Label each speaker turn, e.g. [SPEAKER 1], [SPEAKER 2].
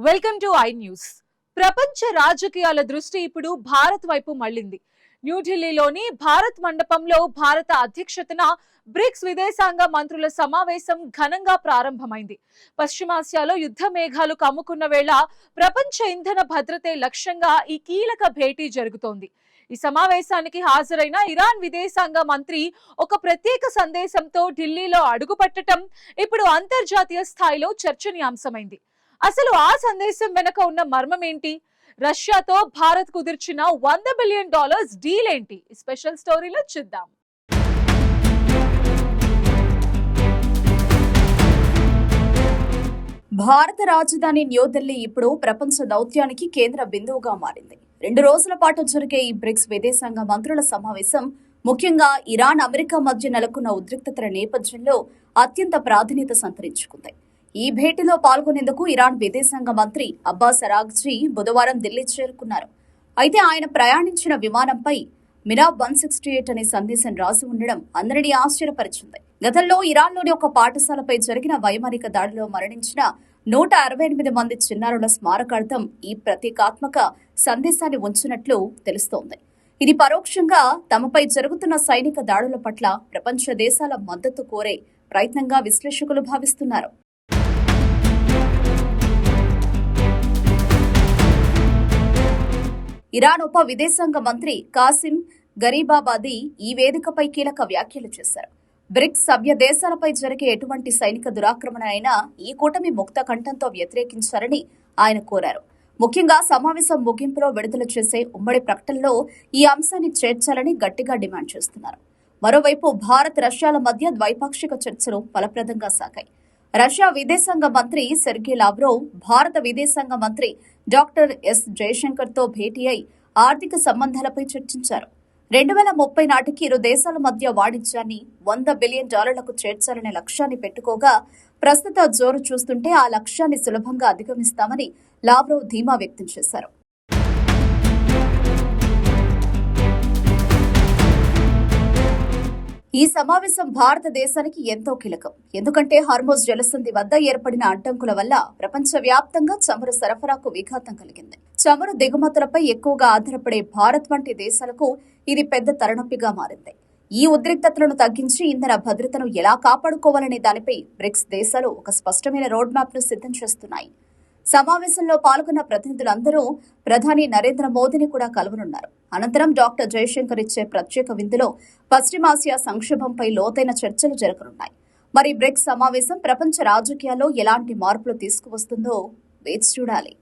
[SPEAKER 1] Welcome to I news. ప్రపంచ రాజకీయాల దృష్టి ఇప్పుడు భారత్ వైపు మళ్లింది. న్యూఢిల్లీలోని భారత్ మండపంలో భారత అధ్యక్షతన బ్రిక్స్ విదేశాంగ మంత్రుల సమావేశం ఘనంగా ప్రారంభమైంది. పశ్చిమాసియాలో యుద్ధ మేఘాలు కమ్ముకున్న వేళ ప్రపంచ ఇంధన భద్రతే లక్ష్యంగా ఈ కీలక భేటీ జరుగుతోంది. ఈ సమావేశానికి హాజరైన ఇరాన్ విదేశాంగ మంత్రి ఒక ప్రత్యేక సందేశంతో ఢిల్లీలో అడుగుపెట్టడం ఇప్పుడు అంతర్జాతీయ స్థాయిలో చర్చనీయాంశమైంది. అసలు ఆ సందేశం వెనక ఉన్న మర్మం ఏంటి? రష్యాతో భారత్ కుదిర్చిన $100 బిలియన్ డీల్ ఏంటి? స్పెషల్ స్టోరీలో చూద్దాం.
[SPEAKER 2] భారత రాజధాని న్యూఢిల్లీ ఇప్పుడు ప్రపంచ దౌత్యానికి కేంద్ర బిందువుగా మారింది. 2 రోజుల పాటు జరిగే ఈ బ్రిక్స్ విదేశాంగ మంత్రుల సమావేశం ముఖ్యంగా ఇరాన్, అమెరికా మధ్య నెలకొన్న ఉద్రిక్తతల నేపథ్యంలో అత్యంత ప్రాధాన్యత సంతరించుకుంది. ఈ భేటీలో పాల్గొనేందుకు ఇరాన్ విదేశాంగ మంత్రి అబ్బాస్ అరాగ్జీ బుధవారం ఢిల్లీ చేరుకున్నారు. అయితే ఆయన ప్రయాణించిన విమానంపై మిరాబ్ 168 అనే సందేశం రాసి ఉండడం అందరినీ ఆశ్చర్యపరిచింది. గతంలో ఇరాన్లోని ఒక పాఠశాలపై జరిగిన వైమానిక దాడిలో మరణించిన 168 మంది చిన్నారుల స్మారకార్థం ఈ ప్రతీకాత్మక సందేశాన్ని ఉంచినట్లు తెలుస్తోంది. ఇది పరోక్షంగా తమపై జరుగుతున్న సైనిక దాడుల పట్ల ప్రపంచ దేశాల మద్దతు కోరే ప్రయత్నంగా విశ్లేషకులు భావిస్తున్నారు. ఇరాన్ ఉప విదేశాంగ మంత్రి కాసిం గరీబాబాదీ ఈ వేదికపై కీలక వ్యాఖ్యలు చేశారు. బ్రిక్స్ సభ్య దేశాలపై జరిగే ఎటువంటి సైనిక దురాక్రమణ అయినా ఈ కూటమి ముక్త కంఠంతో వ్యతిరేకించాలని ఆయన కోరారు. ముఖ్యంగా సమావేశం ముగింపులో విడుదల చేసే ఉమ్మడి ప్రకటనలో ఈ అంశాన్ని చేర్చాలని గట్టిగా డిమాండ్ చేస్తున్నారు. మరోవైపు భారత్, రష్యాల మధ్య ద్వైపాక్షిక చర్చలు ఫలప్రదంగా సాగాయి. రష్యా విదేశాంగ మంత్రి సెర్గీ లావ్రోవ్ భారత విదేశాంగ మంత్రి డాక్టర్ ఎస్ జయశంకర్ తో భేటీ అయి ఆర్థిక సంబంధాలపై చర్చించారు. 2030 నాటికి ఇరు దేశాల మధ్య వాణిజ్యాన్ని $100 బిలియన్ చేర్చాలనే లక్ష్యాన్ని పెట్టుకోగా ప్రస్తుత జోరు చూస్తుంటే ఆ లక్ష్యాన్ని సులభంగా అధిగమిస్తామని లావ్రోవ్ ధీమా వ్యక్తం చేశారు. ఈ సమావేశం భారతదేశానికి ఎంతో కీలకం. ఎందుకంటే హార్మోజ్ జలసంధి వద్ద ఏర్పడిన అడ్డంకుల వల్ల ప్రపంచవ్యాప్తంగా చమురు సరఫరాకు విఘాతం కలిగింది. చమురు దిగుమతులపై ఎక్కువగా ఆధారపడే భారత్ వంటి దేశాలకు ఇది పెద్ద తలనొప్పిగా మారింది. ఈ ఉద్రిక్తతలను తగ్గించి ఇంధన భద్రతను ఎలా కాపాడుకోవాలనే దానిపై బ్రిక్స్ దేశాలు ఒక స్పష్టమైన రోడ్ మ్యాప్ ను సిద్ధం చేస్తున్నాయి. సమావేశంలో పాల్గొన్న ప్రతినిధులందరూ ప్రధాని నరేంద్ర మోదీని కూడా కలవనున్నారు. అనంతరం డాక్టర్ జయశంకర్ ఇచ్చే ప్రత్యేక విందులో పశ్చిమాసియా సంక్షోభంపై లోతైన చర్చలు జరగనున్నాయి. మరి బ్రిక్స్ సమావేశం ప్రపంచ రాజకీయాల్లో ఎలాంటి మార్పులు తీసుకువస్తుందో వేచి చూడాలి.